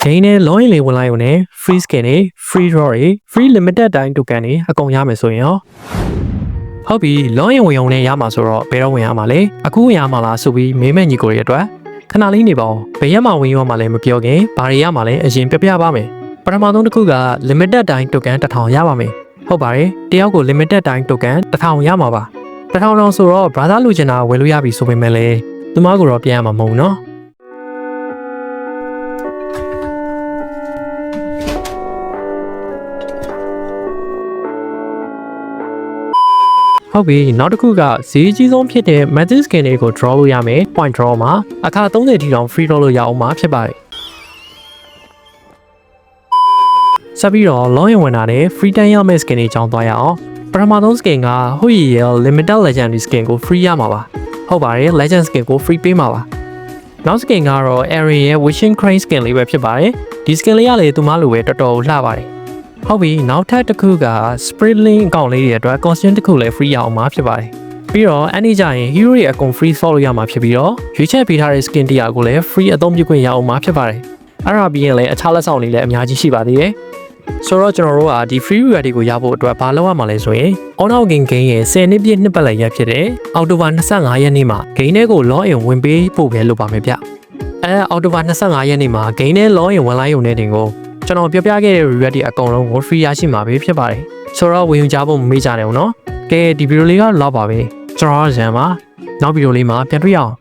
Gain နဲ့ login လေးဝင်လိုက်ရုံနဲ့ free skin တွေ free draw တွေ free limited time token တွေအကုန်ရမယ်ဆိုရင်ရောဟုတ်ပြီ login ဝင်ရုံနဲ့ရမှာဆိုတော့ဘယ်တော့ဝင်ရမှာလဲအခုဝင်ရမှာလားဆိုပြီးမေးမဲ့ညီကိုတွေအတွက်ခဏလေးနေပါဦးဘယ်ရက်မှာဝင်ရမှာလဲမပြောခင်ဘာတွေရမှာလဲအရင်ပြပြပါမယ်ပထမဆုံးတစ်ခုက limited time token 1000ရပါမယ်ဟုတ်ပါတယ်တယောက်ကို limited time token 1000ရမှာပါ1000တောင်ဆိုတော့ brother လူချင်တာဝယ်လို့ရပြီဆိုပေမဲ့လည်းသူမကိုတော့ပြန်ရမှာမဟုတ်နော်ဟုတ်ပြီနောက်တစ်ခုကဈေးကြီးဆုံးဖြစ်တဲ့ magic skin တွေကို draw လို့ရမယ် point draw မှာအခါ30ထိတောင် free draw လို့ရအောင်မှာဖြစ်ပါတယ်ဆက်ပြီးတော့ login ဝင်တာနဲ့ free time ရမယ့် skin တွေကြောင်းသွားရအောင်ပထမဆုံး skin က Hui Yel limited legendary skin ကို free ရမှာပါဟုတ်ပါတယ် legend skin ကို free ပေးမှာပါနောက် skin ကတော့ Aaron ရဲ့ wishing crane skin လေးပဲဖြစ်ပါတယ်ဒီ skin လေးကလည်းသူမလိုပဲတော်တော်လှပါတယ်ဟုတ်ပြီနောက်ထပ်တစ်ခုက Spritlink အကောင့်လေးတွေအတွက် costume တစ်ခုလည်း free ရအောင်မှာဖြစ်ပါတယ်ပြီးတော့အဲ့ဒီကြရင် hero တွေအကုန် free fall လို့ရမှာဖြစ်ပြီးတော့ရွေးချယ်ပေးထားတဲ့ skin တရားကိုလည်း free အသုံးပြုခွင့်ရအောင်မှာဖြစ်ပါတယ်အဲ့ဒါပြီးရင်လည်းအခြားလက်ဆောင်တွေလည်းအများကြီးရှိပါသေးတယ်ဆိုတော့ကျွန်တော်တို့ကဒီ free reward တွေကိုရဖို့အတွက်ဘာလုပ်ရမှာလဲဆိုရင် online game ရဲ့10နှစ်ပြည့်နှစ်ပတ်လည်ရက်ဖြစ်တဲ့အောက်တိုဘာ25ရက်နေ့မှာ game ထဲကို login ဝင်ပေးဖို့ပဲလုပ်ပါမယ်ဗျအောက်တိုဘာ25ရက်နေ့မှာ game ထဲ login ဝင်လိုက်ရုံနဲ့တင်ကိုကျွန်တော်ပြောပြခဲ့တဲ့ reward တွေအကုန်လုံးကို free ရရှိမှာပဲဖြစ်ပါတယ်ဆိုတော့ဝင်ယူကြဖို့မမေ့ကြနဲ့ဦးနော်ကဲဒီဗီဒီယိုလေးကတော့လောက်ပါပဲကျွန်တော်ရန်ပါနောက်ဗီဒီယိုလေးမှာပြန်တွေ့ရအောင်